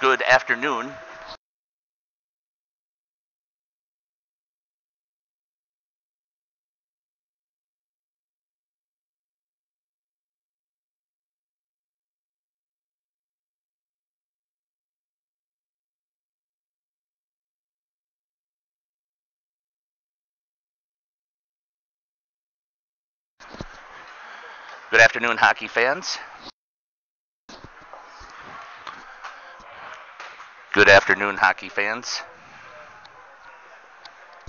Good afternoon. Good afternoon, hockey fans. Good afternoon, hockey fans.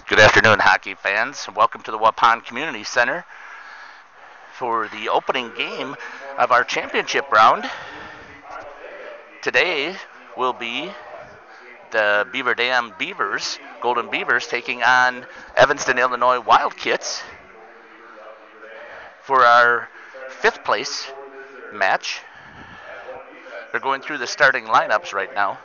Good afternoon, hockey fans. Welcome to the Waupun Community Center for the opening game of our championship round. Today will be the Beaver Dam Beavers, Golden Beavers, taking on Evanston, Illinois Wildcats for our fifth place match. They're going through the starting lineups right now.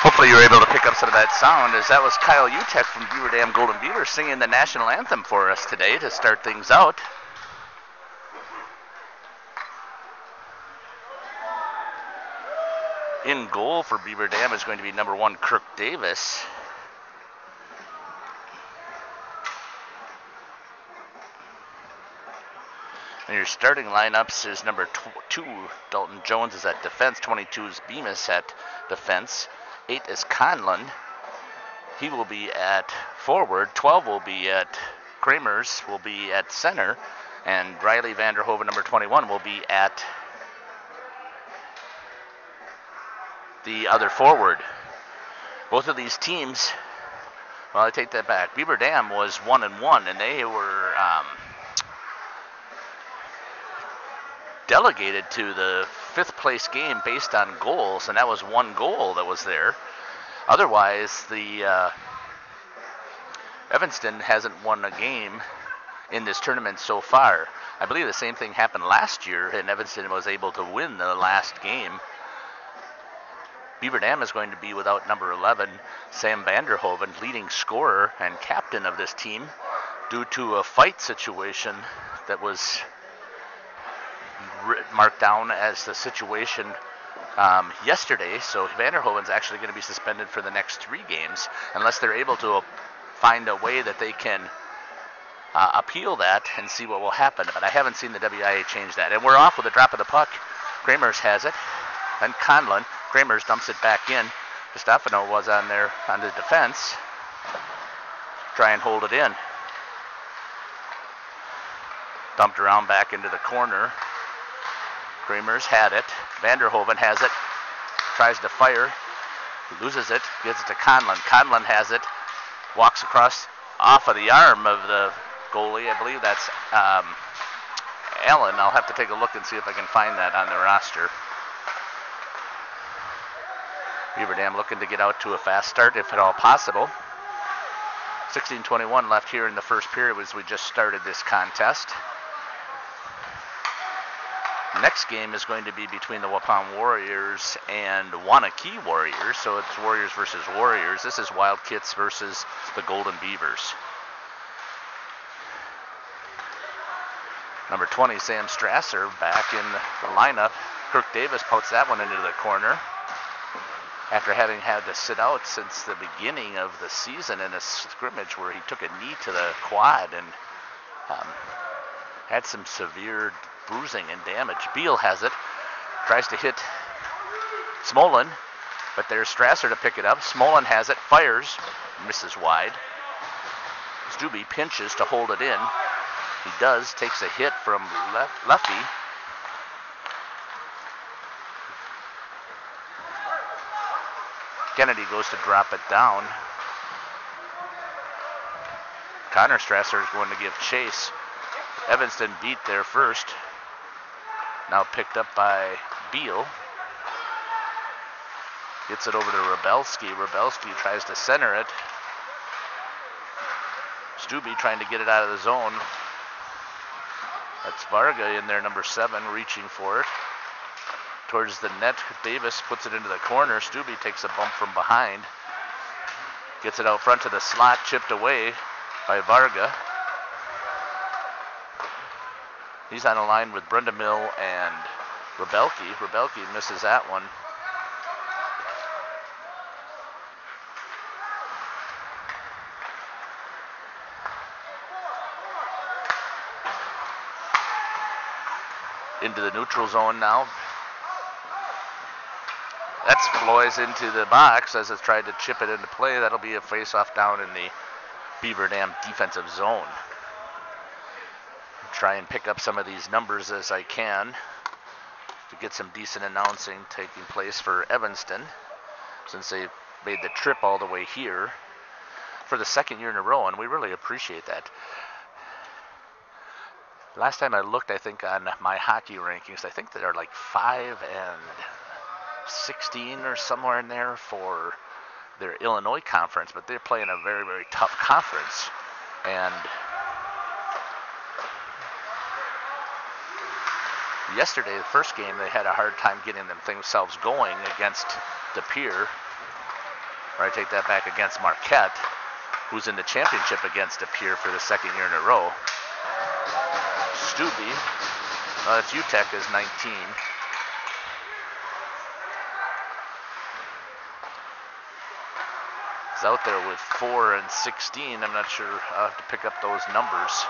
Hopefully you were able to pick up some of that sound, as that was Kyle Utek from Beaver Dam Golden Beaver singing the national anthem for us today to start things out. In goal for Beaver Dam is going to be number 1, Kirk Davis. And your starting lineups is number 2, Dalton Jones is at defense. 22 is Bemis at defense. 8 is Conlon. He will be at forward. 12 will be at Kramers, will be at center. And Riley Vanderhoven, number 21, will be at the other forward. Both of these teams, well, I take that back. Beaver Dam was 1-1, and they were delegated to the 5th place game based on goals, and that was 1 goal that was there. Otherwise, the Evanston hasn't won a game in this tournament so far. I believe the same thing happened last year, and Evanston was able to win the last game. Beaver Dam is going to be without number 11, Sam Vanderhoven, leading scorer and captain of this team, due to a fight situation that was marked down as the situation yesterday. So Vanderhoven's actually going to be suspended for the next 3 games unless they're able to find a way that they can appeal that and see what will happen. But I haven't seen the WIA change that. And we're off with a drop of the puck. Kramers has it. Then Conlon. Kramers dumps it back in. Stefano was on the defense. Try and hold it in. Dumped around back into the corner. Kramers had it. Vanderhoven has it. Tries to fire. Loses it. Gives it to Conlon. Conlon has it. Walks across off of the arm of the goalie. I believe that's Allen. I'll have to take a look and see if I can find that on the roster. Beaver Dam looking to get out to a fast start if at all possible. 16:21 left here in the first period as we just started this contest. Next game is going to be between the Waupun Warriors and Wanakee Warriors, so it's Warriors versus Warriors. This is Wildcats versus the Golden Beavers. Number 20, Sam Strasser, back in the lineup. Kirk Davis puts that one into the corner after having had to sit out since the beginning of the season in a scrimmage where he took a knee to the quad and had some severe bruising and damage. Beal has it, tries to hit Smolin, but there's Strasser to pick it up. Smolin has it, fires, misses wide. Stubbe pinches to hold it in. He does, takes a hit from Lefty. Kennedy goes to drop it down. Connor Strasser is going to give chase. Evanston beat there first. Now picked up by Beal. Gets it over to Rebelski. Rebelski tries to center it. Stubbe trying to get it out of the zone. That's Varga in there, number 7, reaching for it. Towards the net, Davis puts it into the corner. Stubbe takes a bump from behind. Gets it out front to the slot, chipped away by Varga. He's on a line with Brendamill and Rebelki. Rebelki misses that one. Into the neutral zone now. That's Floys into the box as it's tried to chip it into play. That'll be a face-off down in the Beaver Dam defensive zone. Try and pick up some of these numbers as I can to get some decent announcing taking place for Evanston, since they made the trip all the way here for the 2nd year in a row, and we really appreciate that. Last time I looked, I think, on my hockey rankings, I think they're like 5-16 or somewhere in there for their Illinois conference, but they're playing a very, very tough conference. And yesterday, the first game, they had a hard time getting themselves going against De Pere. Or I take that back, against Marquette, who's in the championship against De Pere for the 2nd year in a row. Stubbe, that's UTEC, is 19. He's out there with 4 and 16. I'm not sure. I'll have to pick up those numbers.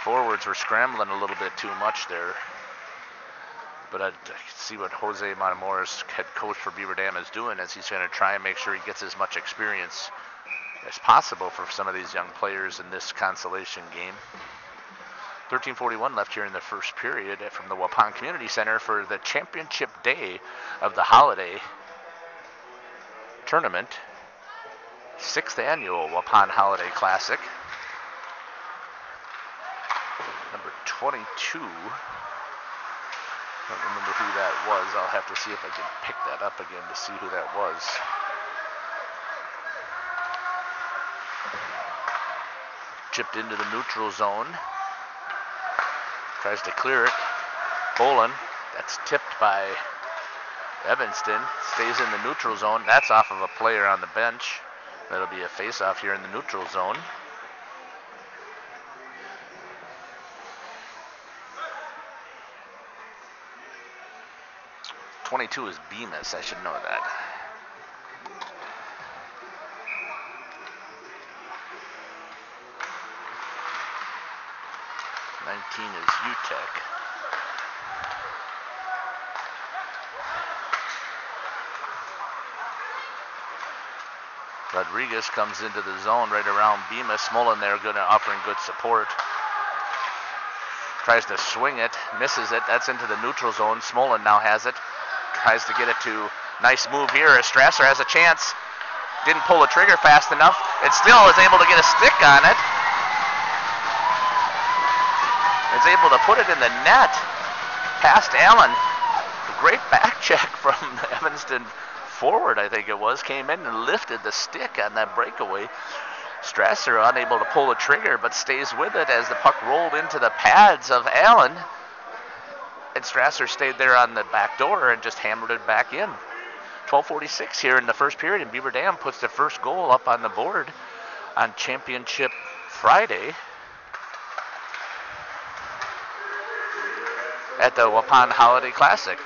Forwards were scrambling a little bit too much there. But I see what Jose Matamoros, head coach for Beaver Dam, is doing, as he's going to try and make sure he gets as much experience as possible for some of these young players in this consolation game. 13:41 left here in the first period from the Waupun Community Center for the championship day of the holiday tournament. 6th annual Waupun Holiday Classic. Number 22. I don't remember who that was. I'll have to see if I can pick that up again to see who that was. Chipped into the neutral zone. Tries to clear it. Bolin. That's tipped by Evanston. Stays in the neutral zone. That's off of a player on the bench. That'll be a face-off here in the neutral zone. .22 is Bemis. I should know that. .19 is UTEC. Rodriguez comes into the zone right around Bemis. Smolin there offering good support. Tries to swing it, misses it. That's into the neutral zone. Smolin now has it. Tries to get it to, nice move here as Strasser has a chance. Didn't pull the trigger fast enough. It still is able to get a stick on it. Is able to put it in the net. Past Allen. Great back check from Evanston forward, I think it was. Came in and lifted the stick on that breakaway. Strasser unable to pull the trigger, but stays with it as the puck rolled into the pads of Allen. And Strasser stayed there on the back door and just hammered it back in. 12:46 here in the first period, and Beaver Dam puts the first goal up on the board on Championship Friday at the Waupun Holiday Classic.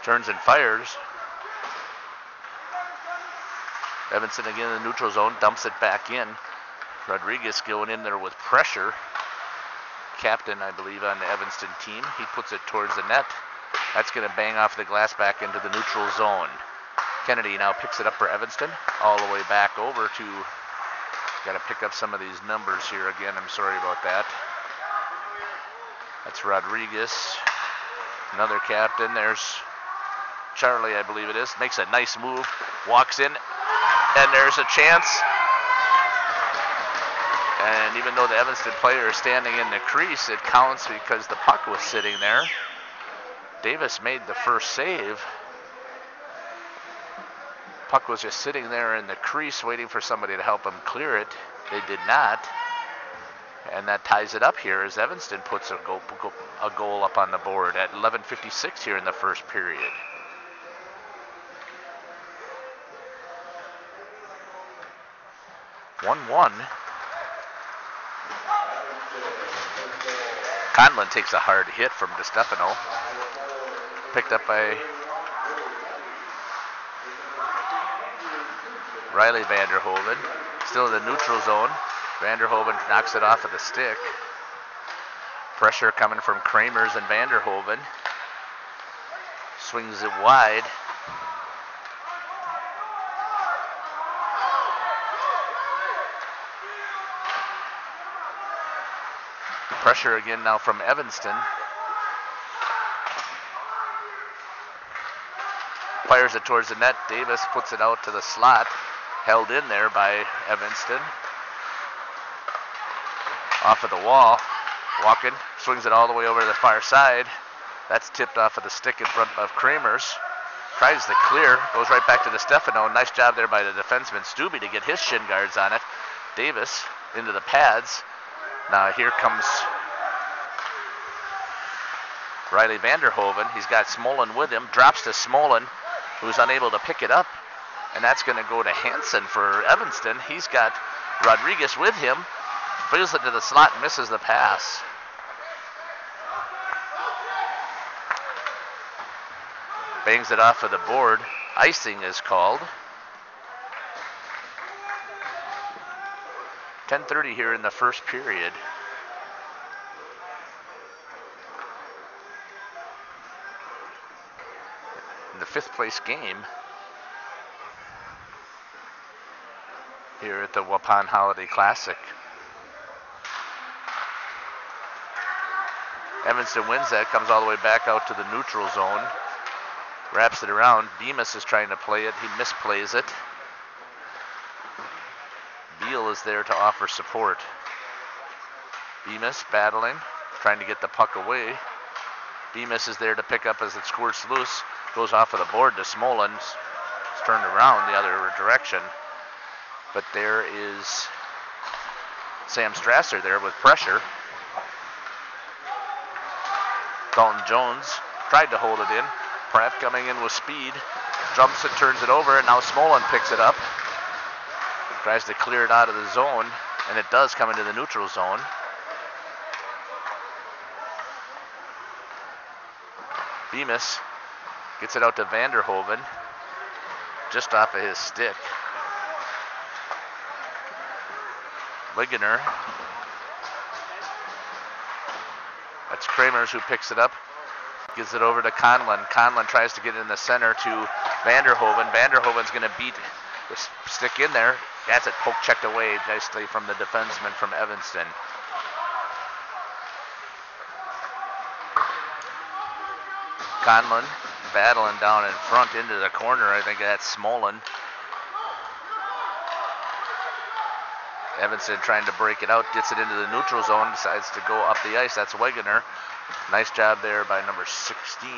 Turns and fires. Evanston again in the neutral zone, dumps it back in. Rodriguez going in there with pressure. Captain, I believe, on the Evanston team. He puts it towards the net. That's going to bang off the glass back into the neutral zone. Kennedy now picks it up for Evanston. All the way back over to, got to pick up some of these numbers here again. I'm sorry about that. That's Rodriguez. Another captain. There's Charlie, I believe it is. Makes a nice move. Walks in. And there's a chance. And even though the Evanston player is standing in the crease, it counts because the puck was sitting there. Davis made the first save. Puck was just sitting there in the crease waiting for somebody to help him clear it. They did not. And that ties it up here as Evanston puts a goal up on the board at 11:56 here in the first period. (1-1). Conlon takes a hard hit from DeStefano. Picked up by Riley Vanderhoven. Still in the neutral zone. Vanderhoven knocks it off of the stick. Pressure coming from Kramers and Vanderhoven. Swings it wide. Pressure again now from Evanston. Fires it towards the net. Davis puts it out to the slot. Held in there by Evanston. Off of the wall. Walking. Swings it all the way over to the far side. That's tipped off of the stick in front of Kramers. Tries to clear. Goes right back to DeStefano. Nice job there by the defenseman Stubbe to get his shin guards on it. Davis into the pads. Now here comes Riley Vanderhoven. He's got Smolin with him. Drops to Smolin, who's unable to pick it up. And that's going to go to Hansen for Evanston. He's got Rodriguez with him. Fills it to the slot and misses the pass. Bangs it off of the board. Icing is called. 10:30 here in the first period. In the fifth place game here at the Waupun Holiday Classic. Evanston wins that, comes all the way back out to the neutral zone. Wraps it around. Bemis is trying to play it. He misplays it. Beal is there to offer support. Bemis battling, trying to get the puck away. Bemis is there to pick up as it squirts loose. Goes off of the board to Smolin. It's turned around the other direction. But there is Sam Strasser there with pressure. Dalton Jones tried to hold it in. Pratt coming in with speed. Jumps it, turns it over, and now Smolin picks it up. Tries to clear it out of the zone, and it does come into the neutral zone. Bemis gets it out to Vanderhoven, just off of his stick. Ligener. That's Kramers who picks it up. Gives it over to Conlon. Conlon tries to get it in the center to Vanderhoven. Vanderhoven's going to beat the stick in there. That's it, poke checked away nicely from the defenseman from Evanston. Conlon battling down in front into the corner. I think that's Smolin. Evanston trying to break it out, gets it into the neutral zone, decides to go up the ice. That's Wegener. Nice job there by number 16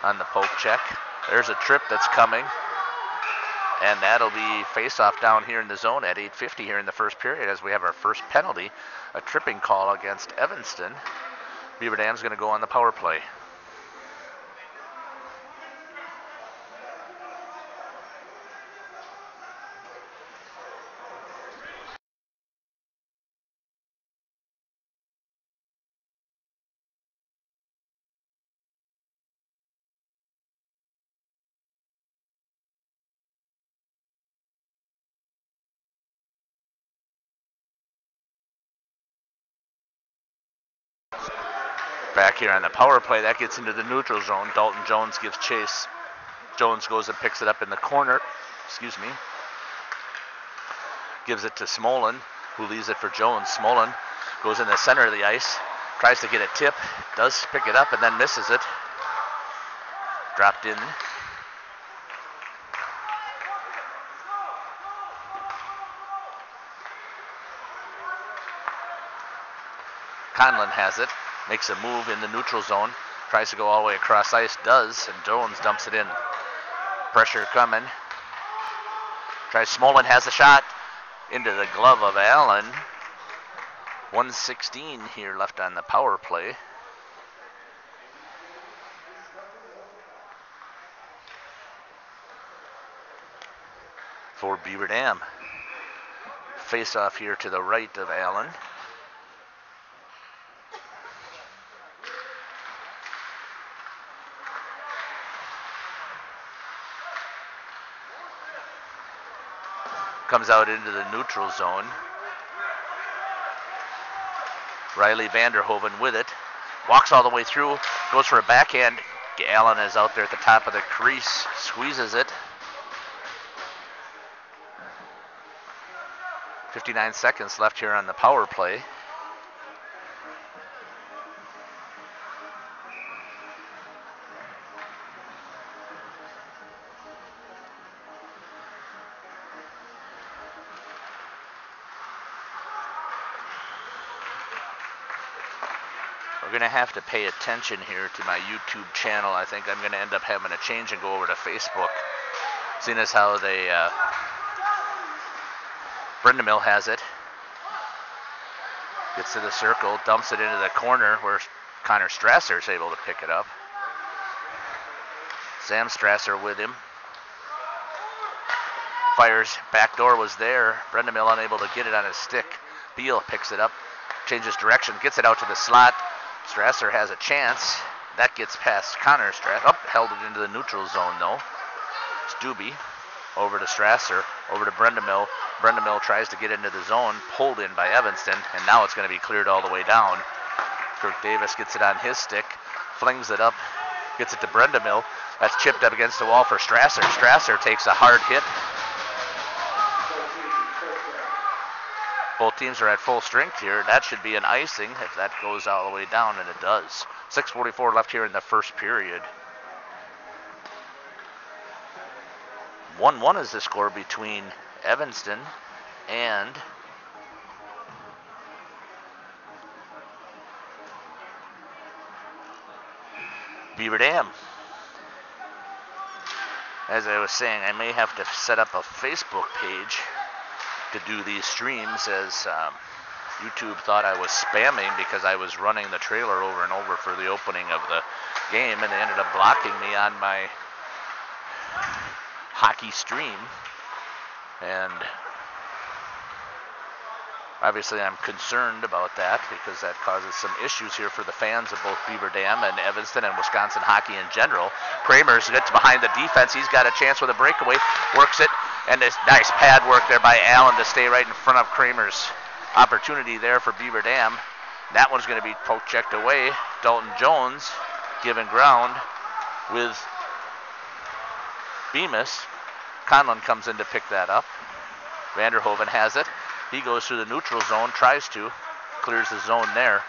on the poke check. There's a trip that's coming, and that'll be face-off down here in the zone at 8:50 here in the first period as we have our first penalty, a tripping call against Evanston. Beaver Dam's going to go on the power play. Back here on the power play, that gets into the neutral zone. Dalton Jones gives chase. Jones goes and picks it up in the corner. Excuse me. Gives it to Smolin, who leaves it for Jones. Smolin goes in the center of the ice, tries to get a tip, does pick it up and then misses it. Dropped in. Conlon has it. Makes a move in the neutral zone. Tries to go all the way across ice. Does. And Jones dumps it in. Pressure coming. Tries. Smolin has a shot. Into the glove of Allen. 1:16 here left on the power play. For Beaver Dam. Face off here to the right of Allen. Comes out into the neutral zone. Riley Vanderhoven with it. Walks all the way through. Goes for a backhand. Allen is out there at the top of the crease. Squeezes it. 59 seconds left here on the power play. We're going to have to pay attention here to my YouTube channel. I think I'm going to end up having a change and go over to Facebook. Seeing as how they, Brendamill has it. Gets to the circle, dumps it into the corner where Connor Strasser is able to pick it up. Sam Strasser with him. Fires, backdoor was there. Brendamill unable to get it on his stick. Beal picks it up, changes direction, gets it out to the slot. Strasser has a chance. That gets past Connor Strasser. Held it into the neutral zone though. Stubbe over to Strasser, over to Brendamill. Brendamill tries to get into the zone, pulled in by Evanston, and now it's going to be cleared all the way down. Kirk Davis gets it on his stick, flings it up, gets it to Brendamill. That's chipped up against the wall for Strasser. Strasser takes a hard hit. Both teams are at full strength here. That should be an icing if that goes all the way down, and it does. 6:44 left here in the first period. 1-1 is the score between Evanston and Beaver Dam. As I was saying, I may have to set up a Facebook page to do these streams, as YouTube thought I was spamming because I was running the trailer over and over for the opening of the game, and they ended up blocking me on my hockey stream. And obviously I'm concerned about that because that causes some issues here for the fans of both Beaver Dam and Evanston and Wisconsin hockey in general. Kramer's gets behind the defense. He's got a chance with a breakaway, works it, and this nice pad work there by Allen to stay right in front of Kramer's opportunity there for Beaver Dam. That one's going to be poke checked away. Dalton Jones giving ground with Bemis. Conlon comes in to pick that up. Vanderhoven has it. He goes through the neutral zone, tries to, clears the zone there.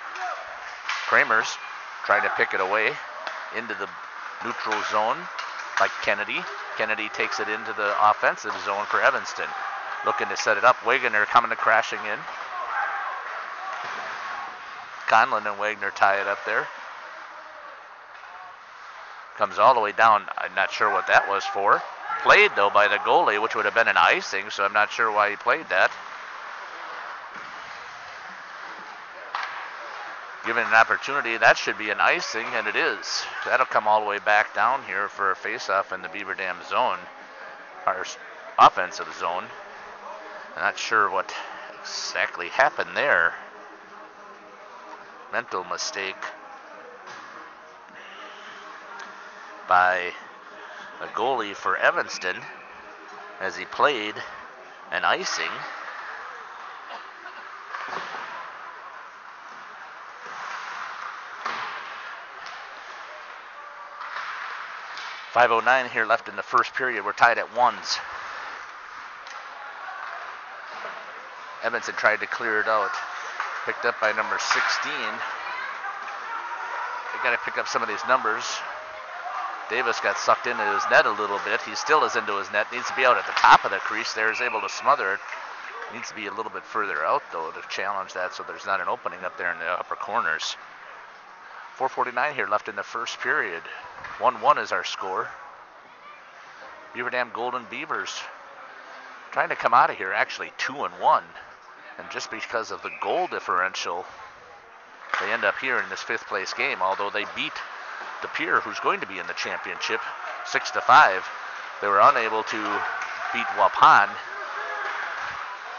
Kramer's trying to pick it away into the neutral zone by Kennedy. Kennedy takes it into the offensive zone for Evanston. Looking to set it up. Wegener coming to crashing in. Conlon and Wagner tie it up there. Comes all the way down. I'm not sure what that was for. Played, though, by the goalie, which would have been an icing, so I'm not sure why he played that. Given an opportunity, that should be an icing, and it is. That'll come all the way back down here for a face-off in the Beaver Dam zone, our offensive zone. I'm not sure what exactly happened there. Mental mistake by the goalie for Evanston as he played an icing. .509 here left in the first period. We're tied at ones. Evanston tried to clear it out. Picked up by number 16. They got to pick up some of these numbers. Davis got sucked into his net a little bit. He still is into his net. Needs to be out at the top of the crease there. Is able to smother it. Needs to be a little bit further out, though, to challenge that so there's not an opening up there in the upper corners. 4:49 here left in the first period. 1-1 is our score. Beaver Dam Golden Beavers trying to come out of here actually 2-1. And just because of the goal differential, they end up here in this fifth place game. Although they beat De Pere, who's going to be in the championship, 6-5. They were unable to beat Waupun,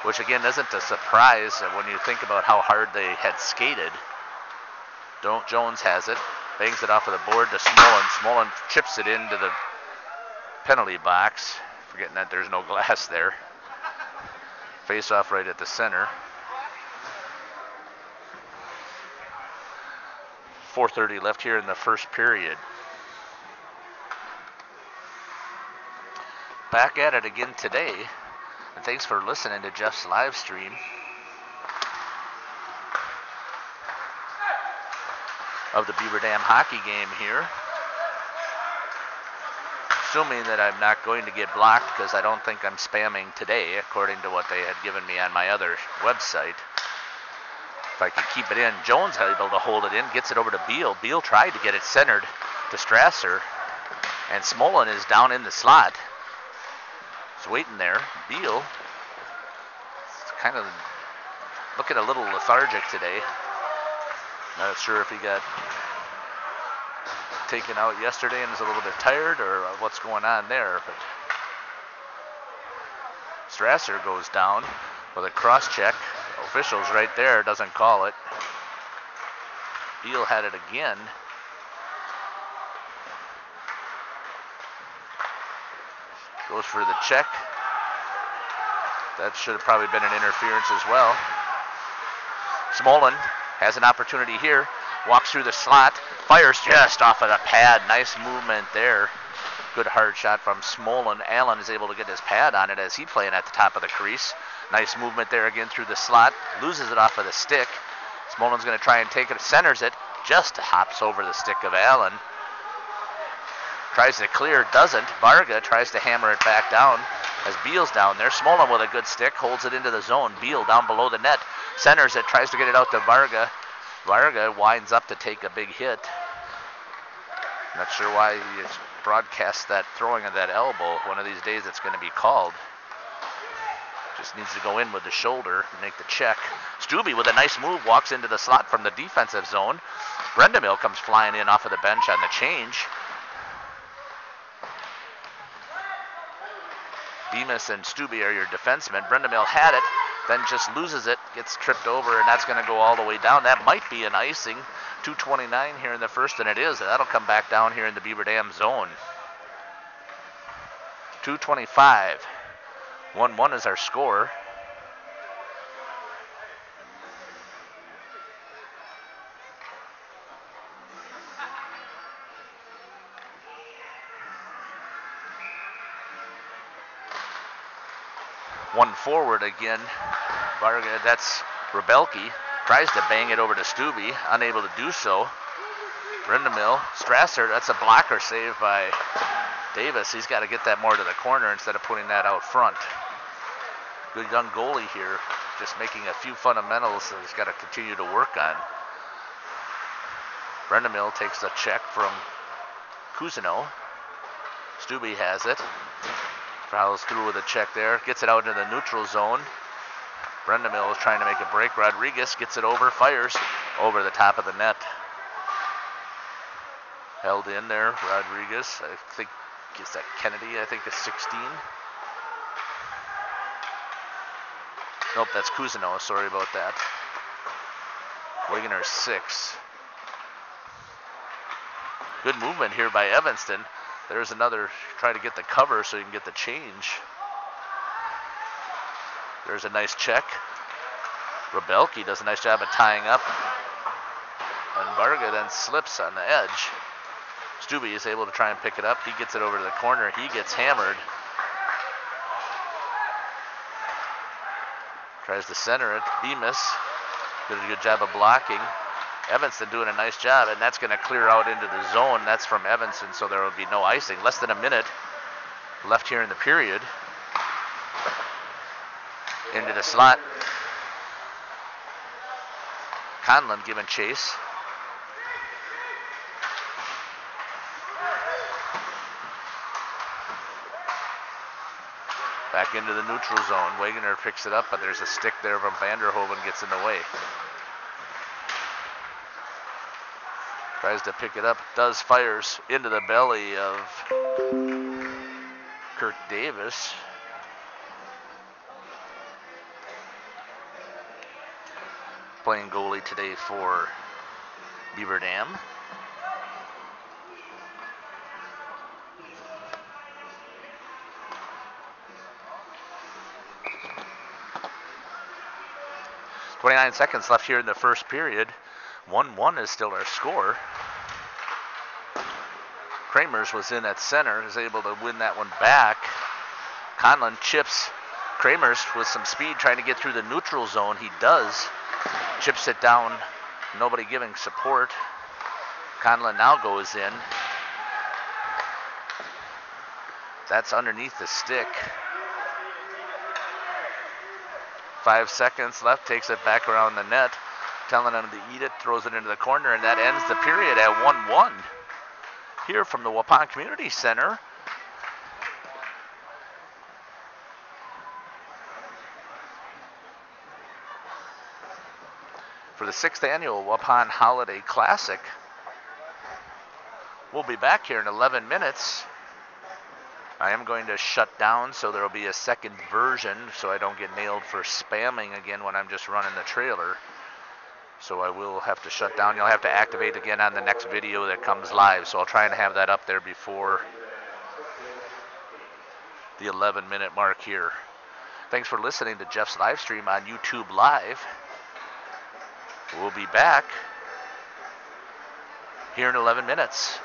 which again isn't a surprise when you think about how hard they had skated. Jones has it, bangs it off of the board to Smolin. Smolin chips it into the penalty box, forgetting that there's no glass there. Face off right at the center. 4:30 left here in the first period. Back at it again today, and thanks for listening to Jeff's live stream of the Beaver Dam hockey game here. Assuming that I'm not going to get blocked because I don't think I'm spamming today, according to what they had given me on my other website. If I could keep it in, Jones able to hold it in, gets it over to Beal. Beal tried to get it centered to Strasser, and Smolin is down in the slot. He's waiting there. Beal is kind of looking a little lethargic today. Not sure if he got taken out yesterday and is a little bit tired or what's going on there, but Strasser goes down with a cross check. Officials right there, doesn't call it. Beal had it again. Goes for the check. That should have probably been an interference as well. Smolin has an opportunity here. Walks through the slot. Fires just off of the pad. Nice movement there. Good hard shot from Smolin. Allen is able to get his pad on it as he's playing at the top of the crease. Nice movement there again through the slot. Loses it off of the stick. Smolin's going to try and take it. Centers it. Just hops over the stick of Allen. Tries to clear. Doesn't. Varga tries to hammer it back down as Beal's down there. Smolin with a good stick. Holds it into the zone. Beal down below the net. Centers it. Tries to get it out to Varga. Varga winds up to take a big hit. Not sure why he broadcast that throwing of that elbow. One of these days it's going to be called. Just needs to go in with the shoulder and make the check. Stubbe with a nice move walks into the slot from the defensive zone. Brendamill comes flying in off of the bench on the change. Bemis and Stubbe are your defensemen. Brendamill had it, then just loses it, gets tripped over, and that's going to go all the way down. That might be an icing. 2:29 here in the first, and it is. That'll come back down here in the Beaver Dam zone. 2:25. 1-1 is our score. One forward again. Varga, that's Rebelke. Tries to bang it over to Stubbe, unable to do so. Brendamill, Strasser, that's a blocker save by Davis. He's got to get that more to the corner instead of putting that out front. Good young goalie here, just making a few fundamentals that he's got to continue to work on. Brendamill takes a check from Cousineau. Stubbe has it. Follows through with a check there. Gets it out into the neutral zone. Brendamill is trying to make a break. Rodriguez gets it over, fires over the top of the net. Held in there, Rodriguez. I think, is that Kennedy? I think is 16. Nope, that's Cousineau. Sorry about that. Wegener 6. Good movement here by Evanston. There's another, try to get the cover so you can get the change. There's a nice check. Rebelke does a nice job of tying up. And Varga then slips on the edge. Stubbe is able to try and pick it up. He gets it over to the corner. He gets hammered. Tries to center it. Bemis did a good job of blocking. Evanston doing a nice job, and that's going to clear out into the zone. That's from Evanston, so there will be no icing. Less than a minute left here in the period. Into the slot. Conlon giving chase. Back into the neutral zone. Wegener picks it up, but there's a stick there from Vanderhoven, gets in the way. Tries to pick it up, does, fires into the belly of Kirk Davis. Playing goalie today for Beaver Dam. .29 seconds left here in the first period. 1-1 is still our score. Kramers was in at center, is able to win that one back. Conlon chips Kramers with some speed, trying to get through the neutral zone. He does. Chips it down, nobody giving support. Conlon now goes in. That's underneath the stick. 5 seconds left, takes it back around the net. Telling him to eat it, throws it into the corner, and that ends the period at 1-1. Here from the Waupun Community Center. For the 6th annual Waupun Holiday Classic. We'll be back here in 11 minutes. I am going to shut down, so there will be a second version, so I don't get nailed for spamming again when I'm just running the trailer. So I will have to shut down. You'll have to activate again on the next video that comes live. So I'll try and have that up there before the 11-minute mark here. Thanks for listening to Jeff's live stream on YouTube Live. We'll be back here in 11 minutes.